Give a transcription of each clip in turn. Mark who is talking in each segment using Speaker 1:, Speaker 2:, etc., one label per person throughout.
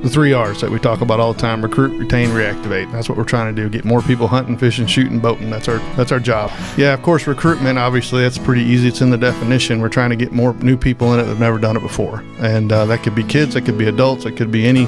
Speaker 1: the 3 R's that we talk about all the time: recruit, retain, reactivate. That's what we're trying to do. Get more people hunting, fishing, shooting, boating. That's our job. Yeah, of course, recruitment, obviously, that's pretty easy. It's in the definition. We're trying to get more new people in it that have never done it before. And that could be kids, that could be adults, it could be any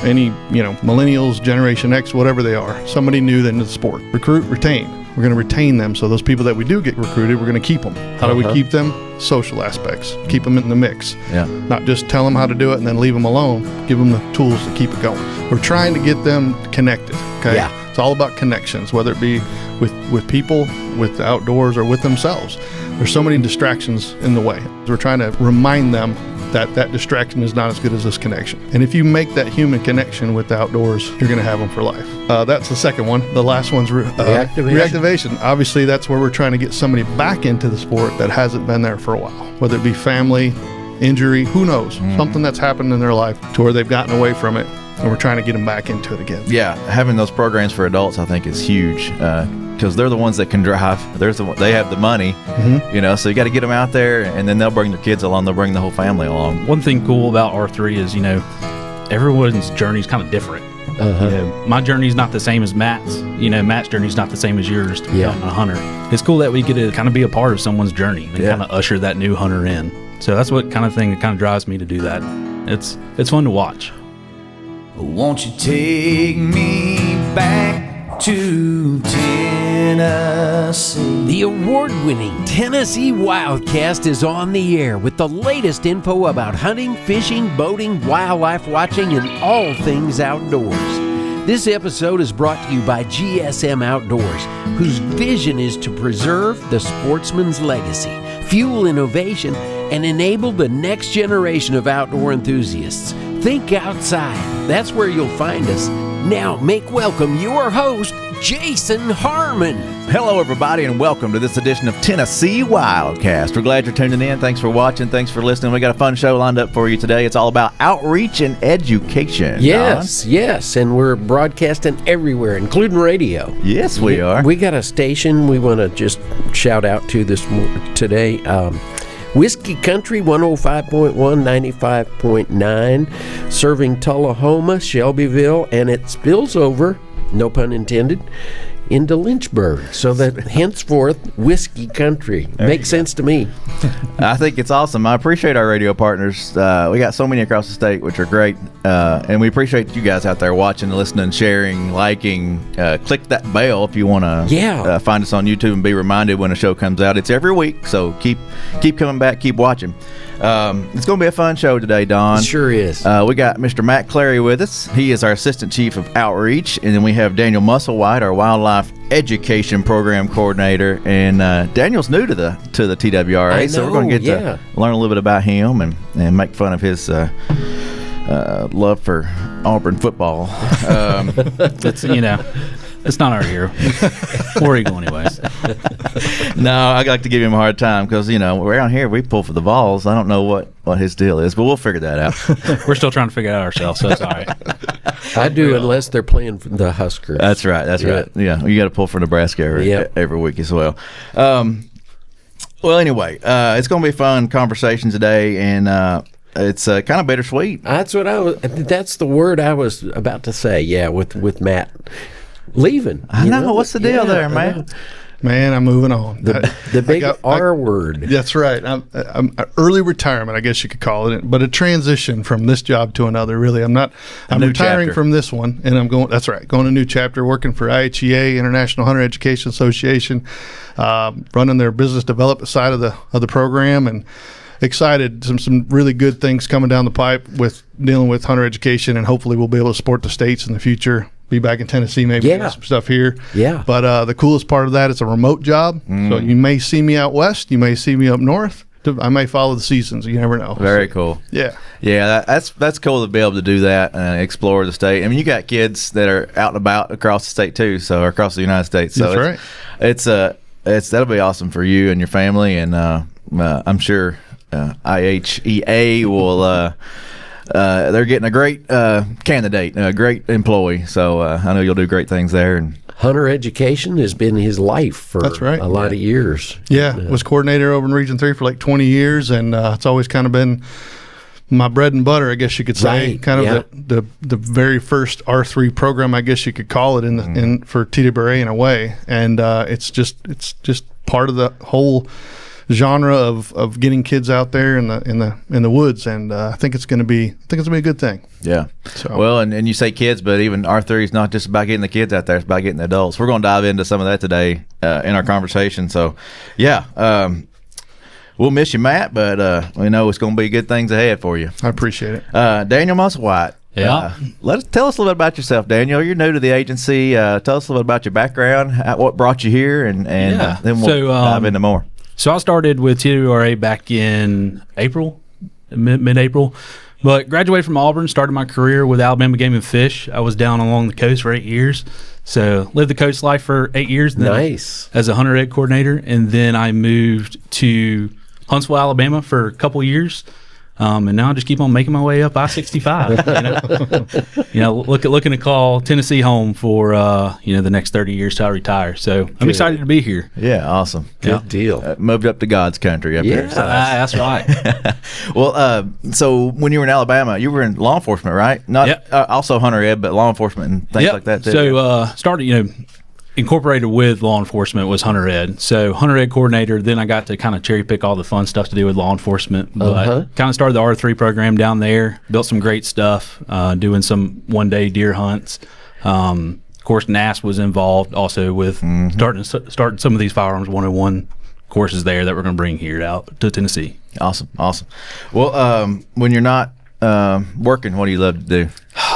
Speaker 1: millennials, Generation X, whatever they are. Somebody new into the sport. Recruit, retain. We're going to retain them. So those people that we do get recruited, we're going to keep them. How do we keep them? Social aspects. Keep them in the mix. Yeah. Not just tell them how to do it and then leave them alone. Give them the tools to keep it going. We're trying to get them connected. Okay. Yeah. It's all about connections, whether it be with people, with the outdoors, or with themselves. There's so many distractions in the way. We're trying to remind them that distraction is not as good as this connection. And if you make that human connection with the outdoors, you're going to have them for life. That's the second one. The last one's reactivation. Obviously, that's where we're trying to get somebody back into the sport that hasn't been there for a while, whether it be family, injury, who knows, something that's happened in their life to where they've gotten away from it, and we're trying to get them back into it again.
Speaker 2: Yeah, having those programs for adults, I think, is huge. Because they're the ones that can drive. They have the money, so you got to get them out there, and then they'll bring their kids along. They'll bring the whole family along.
Speaker 3: One thing cool about R3 is, everyone's journey is kind of different. My journey is not the same as Matt's. Matt's journey is not the same as yours to become a hunter. It's cool that we get to kind of be a part of someone's journey and kind of usher that new hunter in. So that's what kind of thing that kind of drives me to do that. It's fun to watch.
Speaker 4: Won't you take me back to Tennessee?
Speaker 5: The award-winning Tennessee WildCast is on the air with the latest info about hunting, fishing, boating, wildlife watching, and all things outdoors. This episode is brought to you by GSM Outdoors, whose vision is to preserve the sportsman's legacy, fuel innovation, and enable the next generation of outdoor enthusiasts. Think outside. That's where you'll find us. Now, make welcome your host, Jason Harmon.
Speaker 2: Hello, everybody, and welcome to this edition of Tennessee WildCast. We're glad you're tuning in. Thanks for watching. Thanks for listening. We got a fun show lined up for you today. It's all about outreach and education.
Speaker 5: Yes, and we're broadcasting everywhere, including radio.
Speaker 2: Yes, we are.
Speaker 5: We got a station we want to just shout out to today. Whiskey Country 105.1, 95.9, serving Tullahoma, Shelbyville, and it spills over, no pun intended, into Lynchburg. So that henceforth, Whiskey Country. Makes sense to me.
Speaker 2: I think it's awesome. I appreciate our radio partners. We got so many across the state, which are great. And we appreciate you guys out there watching, listening, sharing, liking. Click that bell if you want to find us on YouTube and be reminded when a show comes out. It's every week, so keep coming back, keep watching. It's going to be a fun show today, Don.
Speaker 5: It sure is.
Speaker 2: We got Mr. Matt Clary with us. He is our Assistant Chief of Outreach. And then we have Daniel Musselwhite, our Wildlife Education Program Coordinator. And Daniel's new to the TWRA, so we're going to get to learn a little bit about him and make fun of his love for Auburn football.
Speaker 3: It's not our hero. Or Eagle anyways.
Speaker 2: No, I like to give him a hard time because, around here we pull for the Vols. I don't know what his deal is, but we'll figure that out.
Speaker 3: We're still trying to figure it out ourselves, so it's all right.
Speaker 5: I do, unless they're playing for the Huskers.
Speaker 2: That's right. Yeah, you got to pull for Nebraska every week as well. Well, anyway, it's going to be a fun conversation today, and it's kind of bittersweet.
Speaker 5: That's the word I was about to say. Yeah, with Matt leaving.
Speaker 2: I know. What's the deal there, man?
Speaker 1: Man, I'm moving on.
Speaker 5: The big R word.
Speaker 1: That's right. I'm early retirement, I guess you could call it, but a transition from this job to another. Really, I'm retiring from this one, and I'm going. That's right, going a new chapter, working for IHEA, International Hunter Education Association, running their business development side of the program, and excited. Some really good things coming down the pipe with dealing with hunter education, and hopefully we'll be able to support the states in the future. Be back in Tennessee, maybe do some stuff here.
Speaker 5: Yeah.
Speaker 1: But the coolest part of that, it's a remote job. So you may see me out west. You may see me up north. I may follow the seasons. You never know.
Speaker 2: Very cool.
Speaker 1: Yeah.
Speaker 2: Yeah, that's cool to be able to do that and explore the state. I mean, you got kids that are out and about across the state too, so across the United States. So
Speaker 1: that's right.
Speaker 2: That'll be awesome for you and your family, and I'm sure IHEA will. They're getting a great candidate, a great employee. So I know you'll do great things there. And
Speaker 5: hunter education has been his life for a lot of years.
Speaker 1: Yeah, was coordinator over in Region 3 for like 20 years, and it's always kind of been my bread and butter, I guess you could say.
Speaker 5: Right,
Speaker 1: Kind
Speaker 5: yeah.
Speaker 1: of the very first R3 program, I guess you could call it in for TWRA in a way. And it's just part of the whole genre of getting kids out there in the woods, and I think it's going to be a good thing.
Speaker 2: Yeah.
Speaker 1: So.
Speaker 2: Well, and you say kids, but even R3 is not just about getting the kids out there; it's about getting the adults. We're going to dive into some of that today in our conversation. So, yeah, we'll miss you, Matt, but we know it's going to be good things ahead for you.
Speaker 1: I appreciate it.
Speaker 2: Daniel Musselwhite.
Speaker 3: Yeah.
Speaker 2: Tell us a little bit about yourself, Daniel. You're new to the agency. Tell us a little bit about your background, what brought you here, and
Speaker 3: Yeah.
Speaker 2: then we'll dive into more.
Speaker 3: So I started with TWRA back in mid-April, but graduated from Auburn, started my career with Alabama Game and Fish. I was down along the coast for 8 years. So lived the coast life for 8 years. Then
Speaker 5: Nice.
Speaker 3: As a hunter ed coordinator. And then I moved to Huntsville, Alabama for a couple years. And now I just keep on making my way up I-65. Looking to call Tennessee home for the next 30 years till I retire. So I'm excited to be here.
Speaker 2: Yeah, awesome.
Speaker 5: Good deal.
Speaker 2: Moved up to God's country up
Speaker 5: Yeah.
Speaker 2: there.
Speaker 3: That's right.
Speaker 2: Well, so when you were in Alabama, you were in law enforcement, right? Not
Speaker 3: Yep.
Speaker 2: Also hunter ed, but law enforcement and things like that too.
Speaker 3: So started, incorporated with law enforcement was hunter ed. So hunter ed coordinator. Then I got to kind of cherry pick all the fun stuff to do with law enforcement. But kind of started the R3 program down there. Built some great stuff. Doing some one-day deer hunts. Of course, NAS was involved also with starting some of these firearms 101 courses there that we're going to bring here out to Tennessee.
Speaker 2: Awesome. Well, when you're not working, what do you love to do?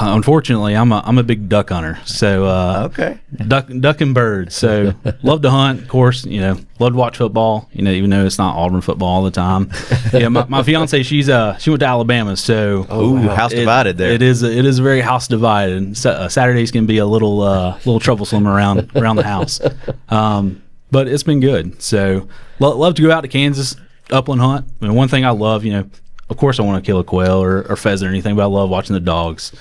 Speaker 3: Unfortunately, I'm a big duck hunter, so
Speaker 2: Okay.
Speaker 3: duck and bird. So love to hunt, of course. Love to watch football. Even though it's not Auburn football all the time. Yeah, my fiance, she went to Alabama, so
Speaker 2: House divided there.
Speaker 3: It is very house divided. Saturdays can be a little troublesome around the house, but it's been good. So love to go out to Kansas, upland hunt. I mean, one thing I love, of course, I want to kill a quail or pheasant or anything, but I love watching the dogs.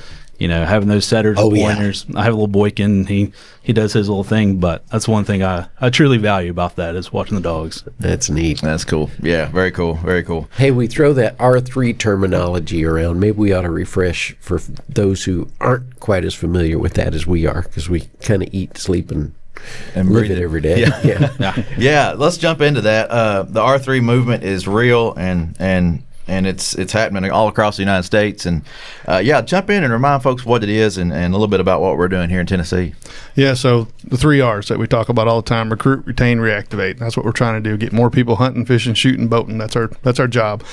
Speaker 3: Having those setters, and pointers. I have a little Boykin. He does his little thing, but that's one thing I truly value about that is watching the dogs.
Speaker 5: That's neat.
Speaker 2: That's cool. Yeah, very cool. Very cool.
Speaker 5: Hey, we throw that R3 terminology around. Maybe we ought to refresh for those who aren't quite as familiar with that as we are, because we kind of eat, sleep, and live
Speaker 2: breathe
Speaker 5: it every day.
Speaker 2: Yeah. Let's jump into that. The R3 movement is real and it's happening all across the United States. And jump in and remind folks what it is and a little bit about what we're doing here in Tennessee.
Speaker 1: Yeah, so the 3 R's that we talk about all the time: recruit, retain, reactivate. That's what we're trying to do. Get more people hunting, fishing, shooting, boating. That's our job.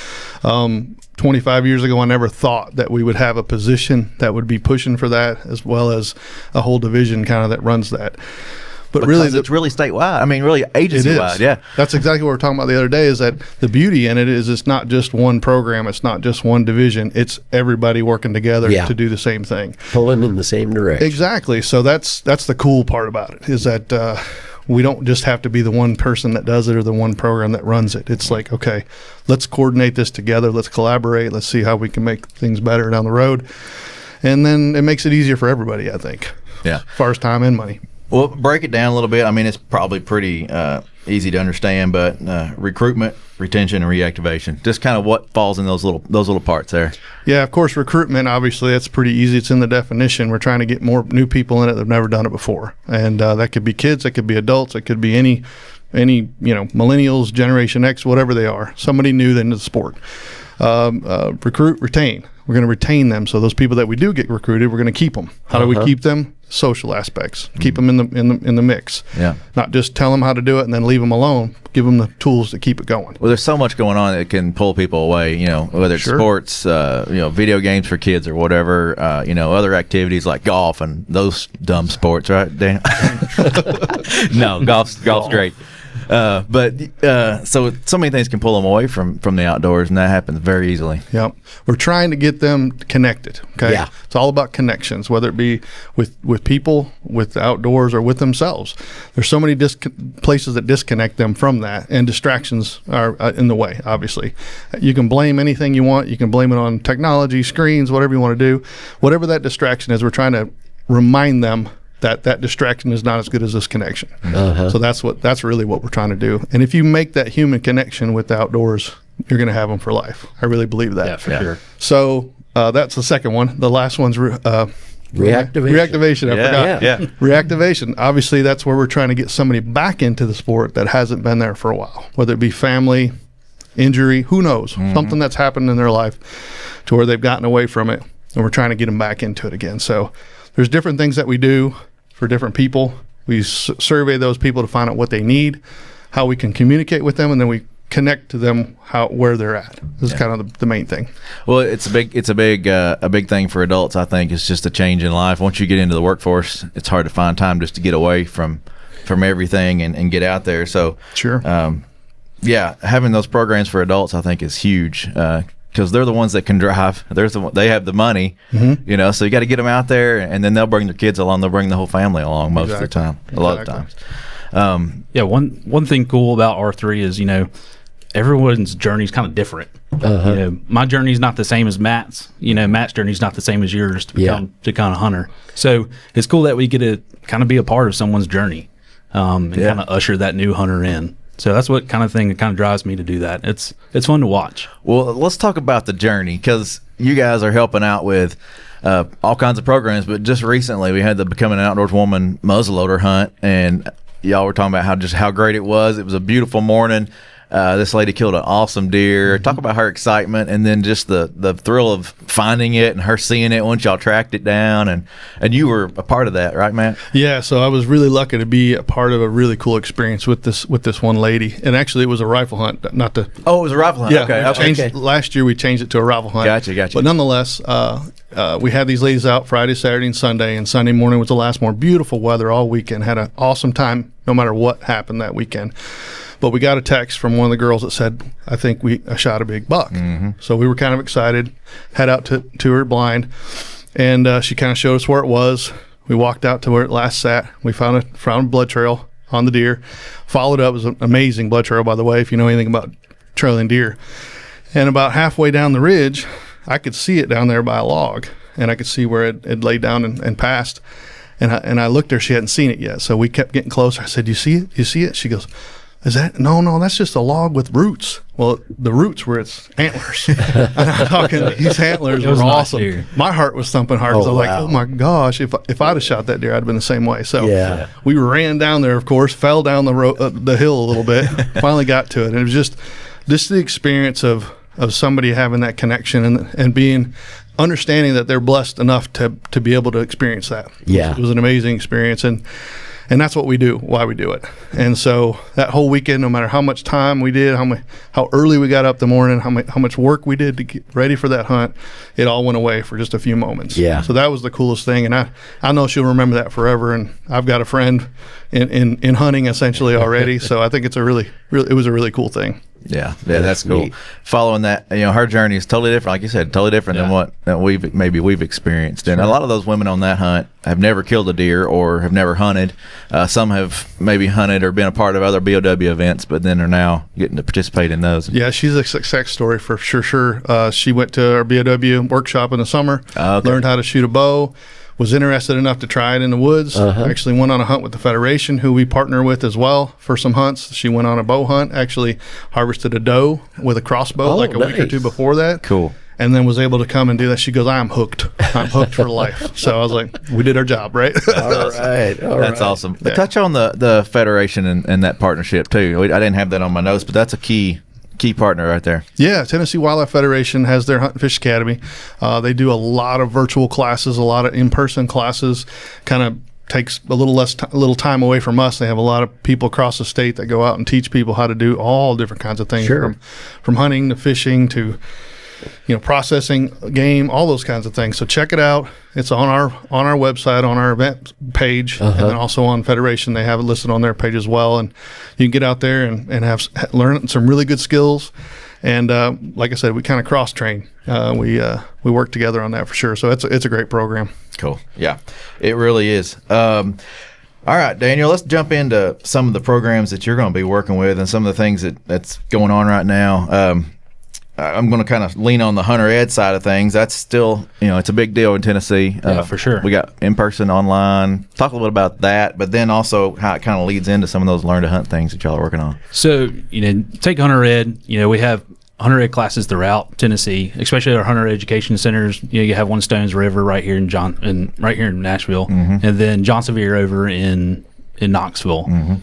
Speaker 1: 25 years ago, I never thought that we would have a position that would be pushing for that, as well as a whole division kind of that runs that. But
Speaker 2: Because
Speaker 1: really,
Speaker 2: it's really statewide. I mean, really agency-wide. Yeah.
Speaker 1: That's exactly what we were talking about the other day, is that the beauty in it is it's not just one program. It's not just one division. It's everybody working together to do the same thing.
Speaker 5: Pulling in the same direction.
Speaker 1: Exactly. So that's the cool part about it, is that we don't just have to be the one person that does it or the one program that runs it. It's like, okay, let's coordinate this together. Let's collaborate. Let's see how we can make things better down the road. And then it makes it easier for everybody, I think.
Speaker 2: Yeah.
Speaker 1: As far as time and money.
Speaker 2: Well, break it down a little bit. I mean, it's probably pretty easy to understand, but recruitment, retention, and reactivation. Just kind of what falls in those little parts there.
Speaker 1: Yeah, of course, recruitment, obviously, that's pretty easy. It's in the definition. We're trying to get more new people in it that have never done it before. And that could be kids, that could be adults, it could be any millennials, Generation X, whatever they are. Somebody new into the sport. Recruit, retain. We're going to retain them. So those people that we do get recruited, we're going to keep them. How do we keep them? Social aspects. Keep them in the mix.
Speaker 2: Yeah.
Speaker 1: Not just tell them how to do it and then leave them alone. Give them the tools to keep it going.
Speaker 2: Well, there's so much going on that can pull people away, whether it's sports, video games for kids or whatever, other activities like golf and those dumb sports, right, Dan? No, golf's great. So many things can pull them away from the outdoors, and that happens very easily.
Speaker 1: Yep. We're trying to get them connected. Okay.
Speaker 5: Yeah.
Speaker 1: It's all about connections, whether it be with people, with the outdoors, or with themselves. There's so many places that disconnect them from that, and distractions are in the way, obviously. You can blame anything you want. You can blame it on technology, screens, whatever you want to do. Whatever that distraction is, we're trying to remind them that distraction is not as good as this connection. So that's really what we're trying to do. And if you make that human connection with the outdoors, you're going to have them for life. I really believe that.
Speaker 3: Yeah, for sure.
Speaker 1: So that's the second one. The last one's reactivation. I forgot.
Speaker 2: Yeah.
Speaker 1: Reactivation. Obviously, that's where we're trying to get somebody back into the sport that hasn't been there for a while, whether it be family, injury, who knows, something that's happened in their life to where they've gotten away from it, and we're trying to get them back into it again. So there's different things that we do for different people. We survey those people to find out what they need, how we can communicate with them, and then we connect to them where they're at. This is kind of the main thing.
Speaker 2: Well, it's a big thing for adults. I think it's just a change in life. Once you get into the workforce, it's hard to find time just to get away from everything and get out there. So
Speaker 1: Sure.
Speaker 2: Having those programs for adults, I think, is huge. Because they're the ones that can drive. They have the money, so you got to get them out there, and then they'll bring their kids along. They'll bring the whole family along most of the time, a lot of times.
Speaker 3: One thing cool about R3 is, everyone's journey is kind of different. My journey is not the same as Matt's. Matt's journey is not the same as yours to become a hunter. So it's cool that we get to kind of be a part of someone's journey and kind of usher that new hunter in. So that's what kind of thing that kind of drives me to do that. It's fun to watch.
Speaker 2: Well, let's talk about the journey, because you guys are helping out with all kinds of programs. But just recently, we had the Becoming an Outdoors Woman muzzleloader hunt, and y'all were talking about how great it was. It was a beautiful morning. This lady killed an awesome deer. Talk about her excitement, and then just the thrill of finding it and her seeing it once y'all tracked it down, and you were a part of that, right, Matt?
Speaker 1: Yeah, so I was really lucky to be a part of a really cool experience with this one lady. And actually, it was a rifle hunt, not the.
Speaker 2: Oh, it was a rifle hunt.
Speaker 1: Yeah,
Speaker 2: Okay.
Speaker 1: Last year we changed it to a rifle hunt.
Speaker 2: Gotcha.
Speaker 1: But nonetheless, we had these ladies out Friday, Saturday, and Sunday. And Sunday morning was the last more beautiful weather all weekend. Had an awesome time, no matter what happened that weekend. But we got a text from one of the girls that said, I think I shot a big buck. So we were kind of excited, head out to her blind, and she kind of showed us where it was. We walked out to where it last sat. We found a blood trail on the deer. Followed up. It was an amazing blood trail, by the way, if you know anything about trailing deer. And about halfway down the ridge, I could see it down there by a log, and I could see where it laid down and passed. And I looked there. She hadn't seen it yet. So we kept getting closer. I said, you see it? You see it? She goes, no, that's just a log with roots. Well, the roots were its antlers. And I'm talking, these antlers were awesome. My heart was thumping hard because I was like, oh my gosh, if I'd have shot that deer, I'd have been the same way. So we ran down there, of course, fell down the hill a little bit, finally got to it. And it was just the experience of somebody having that connection and being understanding that they're blessed enough to be able to experience that. It was an amazing experience. And that's what we do, why we do it. And so that whole weekend, no matter how much time we did, how early we got up the morning, how much work we did to get ready for that hunt, it all went away for just a few moments. So that was the coolest thing. And I know she'll remember that forever. And I've got a friend in hunting essentially already. So I think it was a really cool thing.
Speaker 2: Yeah, that's cool. Neat. Following that, her journey is totally different. Like you said, totally different than what we've experienced. And a lot of those women on that hunt have never killed a deer or have never hunted. Some have maybe hunted or been a part of other BOW events, but then are now getting to participate in those. Yeah, she's a success story for sure. She went to our BOW workshop in the summer, learned how to shoot a bow. Was interested enough to try it in the woods. Actually went on a hunt with the Federation, who we partner with as well for some hunts. She went on a bow hunt, actually harvested a doe with a crossbow a week or two before that. Cool. And then was able to come and do that. She goes, I'm hooked. I'm hooked for life. So I was like, we did our job, right? All right. That's awesome. But touch on the Federation and that partnership too. I didn't have that on my notes, but that's a key partner right there. Yeah, Tennessee Wildlife Federation has their Hunt and Fish Academy. They do a lot of virtual classes, a lot of in-person classes. Kind of takes a little time away from us. They have a lot of people across the state that go out and teach people how to do all different kinds of things, from hunting to fishing to processing game, all those kinds of things. So check it out. It's on our website, on our event page, and then also on Federation. They have it listed on their page as well. And you can get out there and learn some really good skills. And like I said, we kind of cross train. We work together on that for sure. So it's a great program. Cool. Yeah, it really is. All right, Daniel, let's jump into some of the programs that you're going to be working with and some of the things that's going on right now. I'm going to kind of lean on the hunter ed side of things. That's still, it's a big deal in Tennessee. Yeah, for sure. We got in-person, online. Talk a little bit about that, but then also how it kind of leads into some of those learn to hunt things that y'all are working on.
Speaker 3: So, take hunter ed. We have hunter ed classes throughout Tennessee, especially our hunter education centers. You have one Stones River right here in right here in Nashville, and then John Sevier over in Knoxville.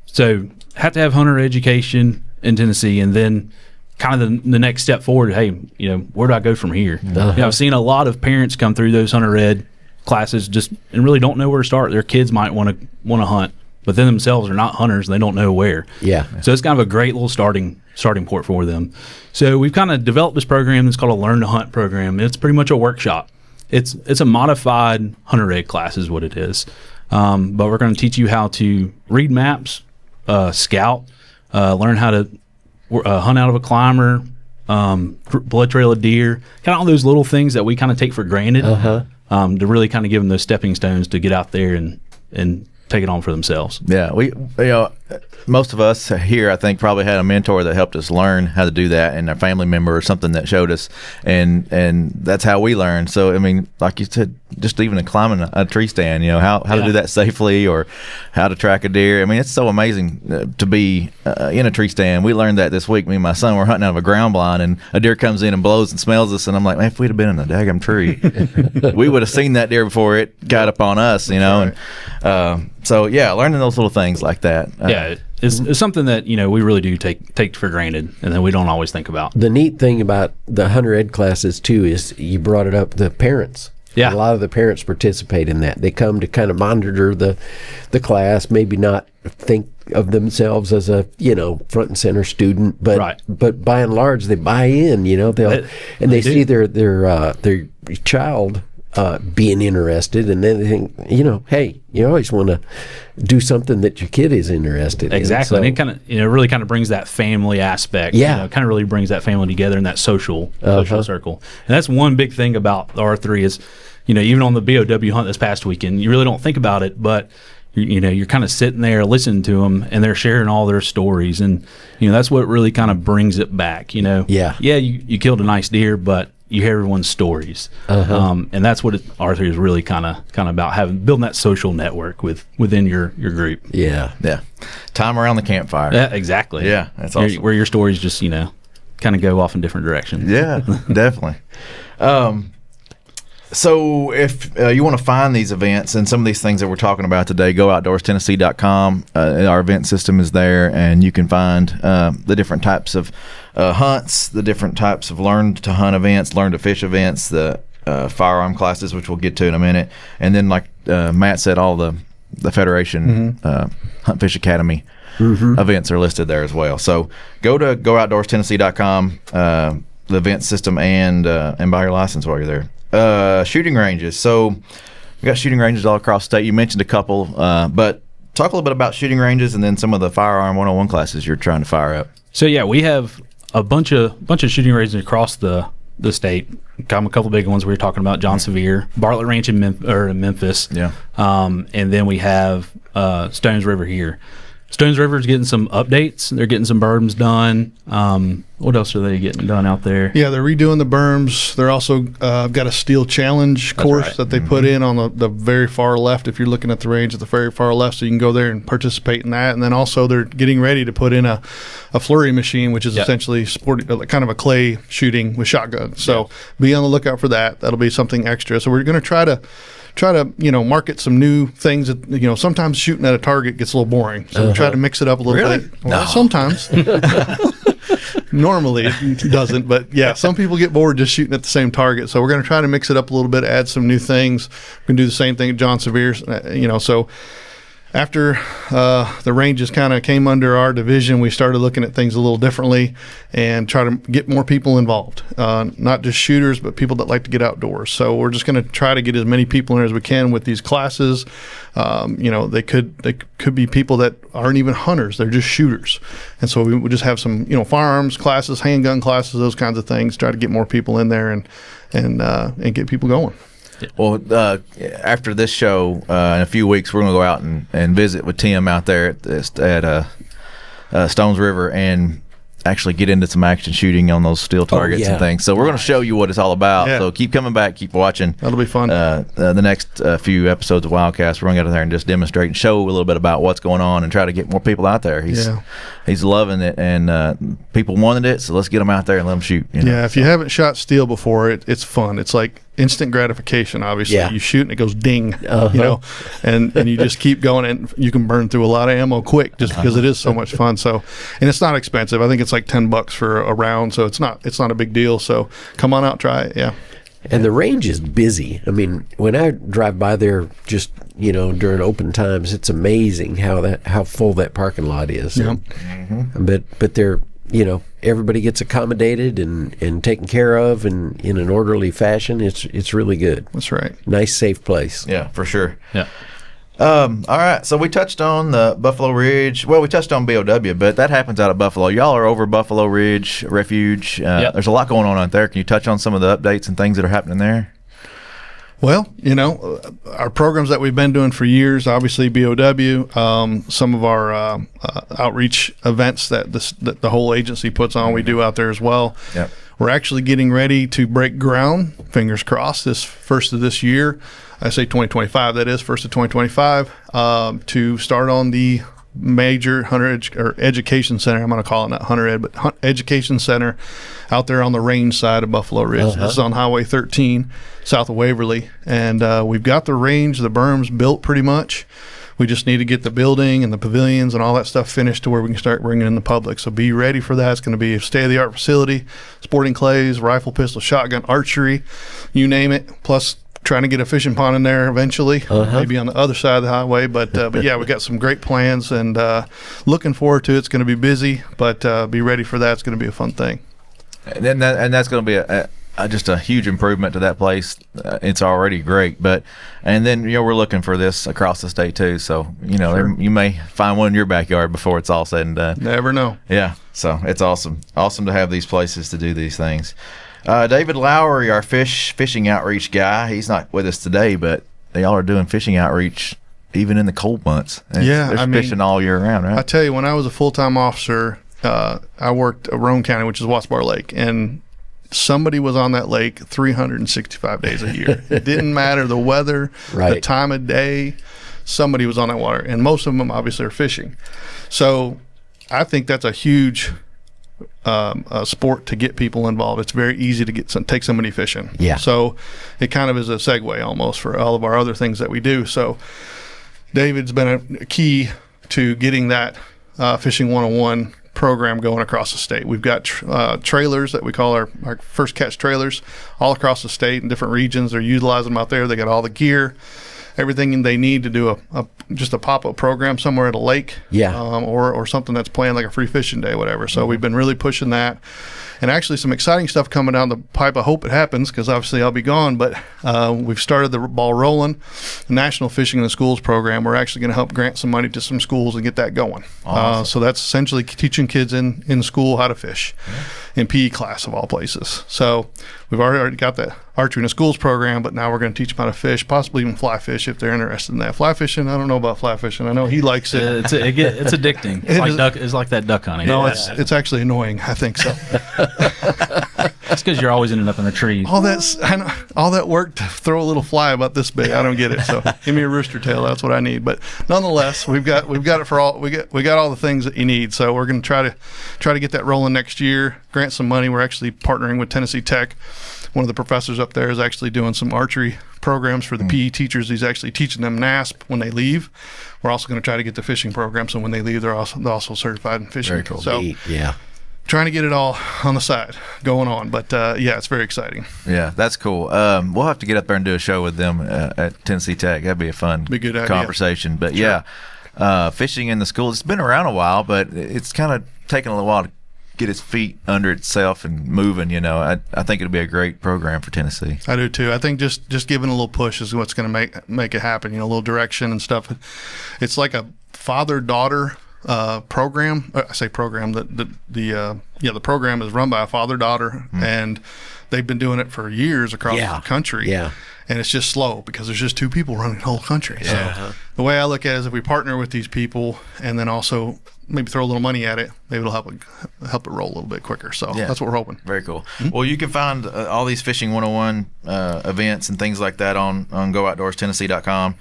Speaker 3: So have to have hunter education in Tennessee, and then kind of the next step forward. Hey, where do I go from here? I've seen a lot of parents come through those hunter ed classes and really don't know where to start. Their kids might want to hunt, but then themselves are not hunters and they don't know where. So it's kind of a great little starting port for them. So we've kind of developed this program that's called a Learn to Hunt program. It's pretty much a workshop. It's a modified hunter ed class is what it is. But we're going to teach you how to read maps, scout, learn how to hunt out of a climber, blood trail a deer, kind of all those little things that we kind of take for granted, to really kind of give them those stepping stones to get out there and take it on for themselves.
Speaker 2: Yeah, most of us here, I think, probably had a mentor that helped us learn how to do that, and a family member or something that showed us, and that's how we learned. So, I mean, like you said, just even climbing a tree stand, how to do that safely, or how to track a deer. I mean, it's so amazing to be in a tree stand. We learned that this week. Me and my son were hunting out of a ground blind, and a deer comes in and blows and smells us, and I'm like, man, if we'd have been in a daggum tree, we would have seen that deer before it got up on us,
Speaker 1: Right.
Speaker 2: And so yeah, learning those little things like that.
Speaker 3: It's something that we really do take for granted, and then we don't always think about.
Speaker 5: The neat thing about the hunter ed classes too is you brought it up, the parents.
Speaker 3: Yeah.
Speaker 5: A lot of the parents participate in that. They come to kind of monitor the class, maybe not think of themselves as a front and center student, but by and large they buy in. They see their child being interested, and then they think, hey, you always want to do something that your kid is interested
Speaker 3: exactly.
Speaker 5: in.
Speaker 3: And it kind of really kind of brings that family aspect. Kind of really brings that family together in that social circle. And that's one big thing about the R3 is, even on the BOW hunt this past weekend, you really don't think about it, but you're kind of sitting there listening to them, and they're sharing all their stories, and that's what really kind of brings it back. You killed a nice deer, but you hear everyone's stories, and that's what R3 is really kind of about, building that social network within your group.
Speaker 2: Yeah. Time around the campfire.
Speaker 3: Yeah, exactly.
Speaker 2: Yeah, that's awesome.
Speaker 3: Where your stories just kind of go off in different directions.
Speaker 2: Yeah, definitely. So if you want to find these events and some of these things that we're talking about today, go outdoorstennessee.com. Our event system is there, and you can find the different types of hunts, the different types of learn to hunt events, learn to fish events, the firearm classes, which we'll get to in a minute. And then, like Matt said, all the Federation Hunt Fish Academy events are listed there as well. So go to gooutdoorstennessee.com, the event system, and buy your license while you're there. Shooting ranges. So we got shooting ranges all across the state. You mentioned a couple, but talk a little bit about shooting ranges and then some of the firearm 101 classes you're trying to fire up.
Speaker 3: So yeah, we have a bunch of shooting ranges across the state. Got a couple big ones we were talking about: John Sevier, Bartlett Ranch in Memphis. Yeah. And then we have Stones River here. Stones River is getting some updates. They're getting some berms done. What else are they getting done out there?
Speaker 1: Yeah, they're redoing the berms. They're also got a steel challenge course that they put in on the very far left. If you're looking at the range at the very far left, so you can go there and participate in that. And then also they're getting ready to put in a flurry machine, which is essentially kind of a clay shooting with shotguns. So be on the lookout for that. That'll be something extra. So we're going to try to market some new things that, sometimes shooting at a target gets a little boring. So we try to mix it up a little bit. Well, sometimes. Normally it doesn't, but yeah, some people get bored just shooting at the same target. So we're going to try to mix it up a little bit, add some new things. We can do the same thing at John Sevier's, so after the ranges kind of came under our division, we started looking at things a little differently and try to get more people involved, not just shooters, but people that like to get outdoors. So we're just going to try to get as many people in there as we can with these classes. They could be people that aren't even hunters; they're just shooters. And so we would just have some, firearms classes, handgun classes, those kinds of things. Try to get more people in there and get people going.
Speaker 2: Well, after this show, in a few weeks, we're going to go out and visit with Tim out there at Stones River. And actually get into some action shooting on those steel targets and things. So we're going to show you what it's all about.
Speaker 1: Yeah.
Speaker 2: So keep coming back, keep watching.
Speaker 1: That'll be fun.
Speaker 2: The next few episodes of WildCast, we're going to go out there and just demonstrate and show a little bit about what's going on and try to get more people out there. He's loving it, and people wanted it, so let's get them out there and let them shoot.
Speaker 1: Yeah, if you haven't shot steel before, it's fun. It's like instant gratification, obviously. You shoot and it goes ding, and you just keep going, and you can burn through a lot of ammo quick just because it is so much fun. So, and it's not expensive. I think it's like $10 for a round, so it's not a big deal. So come on out, try it. Yeah.
Speaker 5: And the range is busy. I mean, when I drive by there just, during open times, it's amazing how full that parking lot is.
Speaker 1: Yep.
Speaker 5: But they're, everybody gets accommodated and taken care of and in an orderly fashion. It's really good.
Speaker 1: That's right.
Speaker 5: Nice, safe place.
Speaker 2: Yeah, for sure.
Speaker 3: Yeah.
Speaker 2: All right, so we touched on the Buffalo Ridge. Well, we touched on BOW, but that happens out of Buffalo. Y'all are over Buffalo Ridge Refuge. There's a lot going on out there. Can you touch on some of the updates and things that are happening there?
Speaker 1: Well, our programs that we've been doing for years, obviously BOW, some of our outreach events that the whole agency puts on, we do out there as well.
Speaker 2: Yep.
Speaker 1: We're actually getting ready to break ground, fingers crossed, this first of this year. I say 2025, that is, first of 2025, to start on the major hunter education center. I'm going to call it not hunter ed, but education center out there on the range side of Buffalo Ridge. This is on Highway 13, south of Waverly. And we've got the range, the berms built pretty much. We just need to get the building and the pavilions and all that stuff finished to where we can start bringing in the public. So be ready for that. It's going to be a state-of-the-art facility, sporting clays, rifle, pistol, shotgun, archery, you name it, plus trying to get a fishing pond in there eventually, maybe on the other side of the highway. But yeah, we got some great plans and looking forward to it. It's going to be busy, but be ready for that. It's going to be a fun thing.
Speaker 2: And that's going to be just a huge improvement to that place. It's already great, and then we're looking for this across the state too. So you may find one in your backyard before it's all said and done.
Speaker 1: Never know.
Speaker 2: Yeah, so it's awesome to have these places to do these things. David Lowry, our fishing outreach guy, he's not with us today, but y'all are doing fishing outreach even in the cold months. There's fishing all year round, right?
Speaker 1: I tell you, when I was a full-time officer, I worked at Roane County, which is Wattsbar Lake, and somebody was on that lake 365 days a year. It didn't matter the weather, the time of day, somebody was on that water, and most of them obviously are fishing. So I think that's a huge sport to get people involved. It's very easy to take somebody fishing.
Speaker 5: Yeah.
Speaker 1: So it kind of is a segue almost for all of our other things that we do. So David's been a key to getting that Fishing 101 program going across the state. We've got trailers that we call our first catch trailers all across the state in different regions. They're utilizing them out there. They got all the gear, everything they need to do just a pop-up program somewhere at a lake, or something that's planned like a free fishing day, whatever. So we've been really pushing that, and actually some exciting stuff coming down the pipe. I hope it happens because obviously I'll be gone, but we've started the ball rolling. The National Fishing in the Schools program, we're actually going to help grant some money to some schools and get that going. Awesome. So that's essentially teaching kids in school how to fish in PE class of all places. So we've already got the archery in the schools program, but now we're going to teach them how to fish, possibly even fly fish if they're interested in that. Fly fishing, I don't know about fly fishing. I know he likes it.
Speaker 3: It's addicting. It's like that duck hunting.
Speaker 1: No, it's actually annoying. I think so.
Speaker 3: It's because you're always ending up in a tree.
Speaker 1: All that work to throw a little fly about this big, I don't get it. So give me a rooster tail. That's what I need. But nonetheless, we've got it for all. We got all the things that you need. So we're going to try to get that rolling next year. Grant some money. We're actually partnering with Tennessee Tech. One of the professors up there is actually doing some archery programs for the PE teachers. He's actually teaching them NASP when they leave. We're also going to try to get the fishing program, so when they leave, they're also certified in fishing.
Speaker 5: Very cool.
Speaker 1: So,
Speaker 5: yeah.
Speaker 1: Trying to get it all on the side going on, but yeah, it's very exciting.
Speaker 2: Yeah, that's cool. We'll have to get up there and do a show with them at Tennessee Tech. That'd be a fun conversation. But
Speaker 1: sure.
Speaker 2: Fishing in the schools, it's been around a while, but it's kind of taken a little while to get its feet under itself and moving. I think it'll be a great program for Tennessee.
Speaker 1: I do too. I think just giving a little push is what's going to make it happen. A little direction and stuff. It's like a father-daughter program. I say program. The program is run by a father-daughter, and they've been doing it for years across
Speaker 5: Yeah.
Speaker 1: the country.
Speaker 5: Yeah.
Speaker 1: And it's just slow because there's just two people running the whole country. So the way I look at it is if we partner with these people and then also maybe throw a little money at it, maybe it'll help it roll a little bit quicker. So that's what we're hoping.
Speaker 2: Very cool. Well, you can find all these Fishing 101 events and things like that on GoOutdoorsTennessee.com.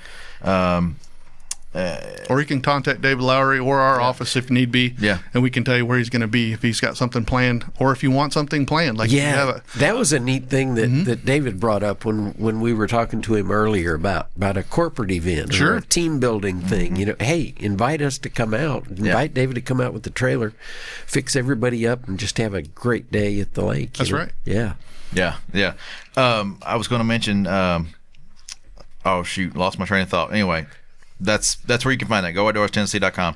Speaker 1: Or you can contact David Lowry or our office if need be.
Speaker 2: Yeah.
Speaker 1: And we can tell you where he's going to be if he's got something planned or if you want something planned. Like you have
Speaker 5: that was a neat thing that David brought up when we were talking to him earlier about a corporate event or a team building thing. You know, hey, invite us to come out. Invite David to come out with the trailer, fix everybody up, and just have a great day at the lake.
Speaker 1: That's right.
Speaker 5: Yeah.
Speaker 2: Yeah. I was going to mention. Oh shoot, lost my train of thought. Anyway. That's where you can find that. GoOutdoorsTennessee.com.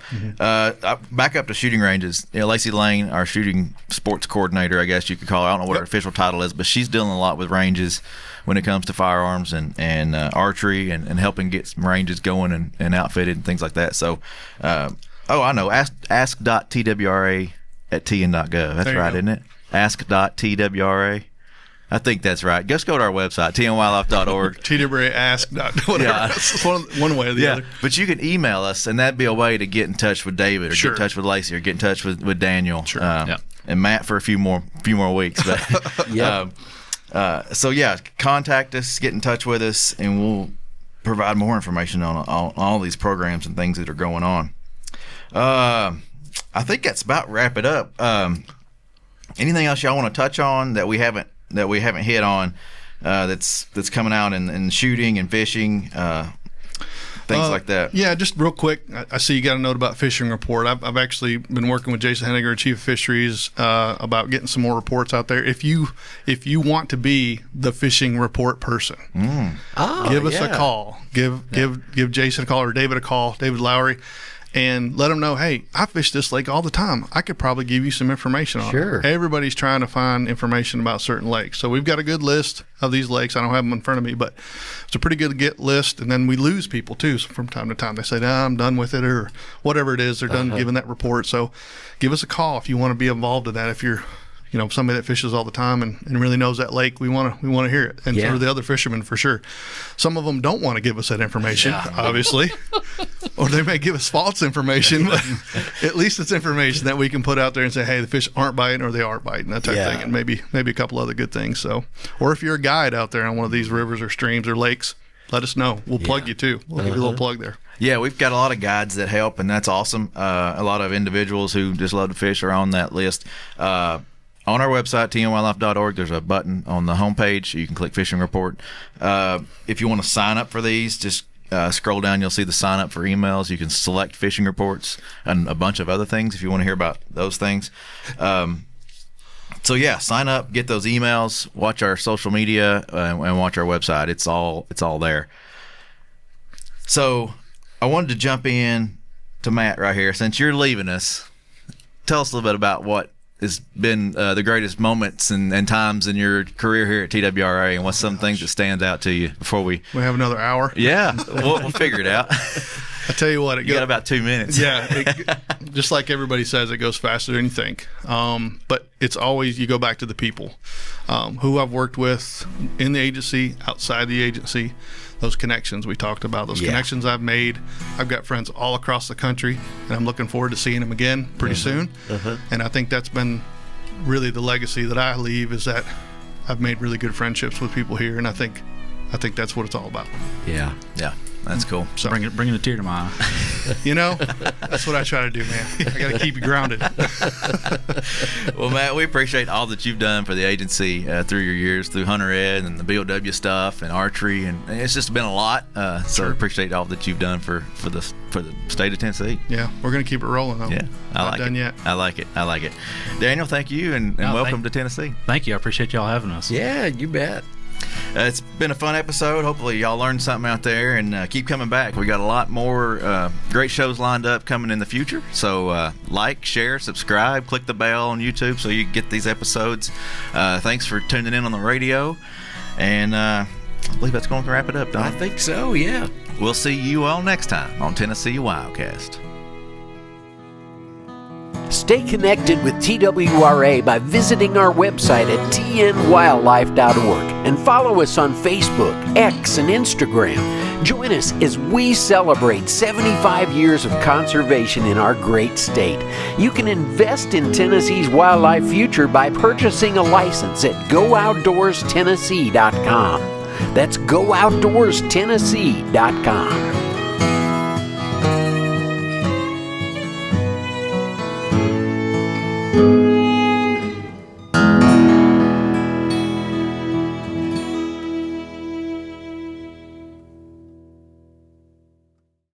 Speaker 2: Back up to shooting ranges. Lacey Lane, our shooting sports coordinator, I guess you could call her. I don't know what her official title is, but she's dealing a lot with ranges when it comes to firearms and archery and helping get some ranges going and outfitted and things like that. So, I know. Ask.twra at tn.gov. That's right, isn't it? Ask.twra. I think that's right. Just go to our website, tnwildlife.org.
Speaker 1: TWA ask, whatever. Yeah. It's one way or the other.
Speaker 2: But you can email us, and that'd be a way to get in touch with David or get in touch with Lacey or get in touch with Daniel. Sure. And Matt for a few more weeks. But, contact us, get in touch with us, and we'll provide more information on all these programs and things that are going on. I think that's about wrap it up. Anything else y'all want to touch on that we haven't hit on that's coming out in shooting and fishing, things like that? Yeah,
Speaker 1: just real quick, I see you got a note about fishing report. I've actually been working with Jason Henniger, Chief of Fisheries, about getting some more reports out there. If you want to be the fishing report person, give us a call. Give Jason a call or David a call, David Lowry, and let them know, hey, I fish this lake all the time. I could probably give you some information on it. Everybody's trying to find information about certain lakes. So we've got a good list of these lakes. I don't have them in front of me, but it's a pretty good list. And then we lose people, too. So from time to time, they say, I'm done with it or whatever it is. They're done giving that report. So give us a call if you want to be involved in that. If you're somebody that fishes all the time and really knows that lake, we want to hear it. And so do the other fishermen for sure. Some of them don't want to give us that information, obviously, or they may give us false information, but at least it's information that we can put out there and say, hey, the fish aren't biting or they are biting, that type of thing, and maybe a couple other good things. So, or if you're a guide out there on one of these rivers or streams or lakes, let us know. We'll plug you too. We'll give you a little plug there.
Speaker 2: Yeah, we've got a lot of guides that help, and that's awesome. A lot of individuals who just love to fish are on that list. On our website, tnwildlife.org, there's a button on the homepage. You can click Fishing Report. If you want to sign up for these, just scroll down. You'll see the sign up for emails. You can select fishing reports and a bunch of other things if you want to hear about those things. Sign up, get those emails, watch our social media, and watch our website. It's all there. So I wanted to jump in to Matt right here. Since you're leaving us, tell us a little bit about what has been the greatest moments and times in your career here at TWRA, and what's some things that stands out to you before we
Speaker 1: have another hour?
Speaker 2: Yeah, we'll figure it out.
Speaker 1: I tell you what,
Speaker 2: you got about 2 minutes.
Speaker 1: Yeah, just like everybody says, it goes faster than you think. But it's always, you go back to the people who I've worked with in the agency, outside the agency, those connections we talked about, those connections I've made. I've got friends all across the country, and I'm looking forward to seeing them again pretty soon. And I think that's been really the legacy that I leave, is that I've made really good friendships with people here, and I think that's what it's all about.
Speaker 2: Yeah. That's cool.
Speaker 3: So bringing a tear to my eye.
Speaker 1: That's what I try to do, man. I got to keep you grounded.
Speaker 2: Well, Matt, we appreciate all that you've done for the agency through your years, through Hunter Ed and the BOW stuff and archery, and it's just been a lot. So I appreciate all that you've done for the state of Tennessee.
Speaker 1: Yeah, we're going to keep it rolling, though.
Speaker 2: Yeah,
Speaker 1: Not done yet.
Speaker 2: I like it. Daniel, thank you, and welcome to Tennessee.
Speaker 3: Thank you. I appreciate y'all having us.
Speaker 5: Yeah, you bet.
Speaker 2: It's been a fun episode. Hopefully y'all learned something out there, and keep coming back. We got a lot more great shows lined up coming in the future. So like, share, subscribe, click the bell on YouTube so you get these episodes. Thanks for tuning in on the radio, and I believe that's going to wrap it up, Don.
Speaker 5: I think so, yeah.
Speaker 2: We'll see you all next time on Tennessee WildCast.
Speaker 5: Stay connected with TWRA by visiting our website at tnwildlife.org and follow us on Facebook, X, and Instagram. Join us as we celebrate 75 years of conservation in our great state. You can invest in Tennessee's wildlife future by purchasing a license at GoOutdoorsTennessee.com. That's GoOutdoorsTennessee.com.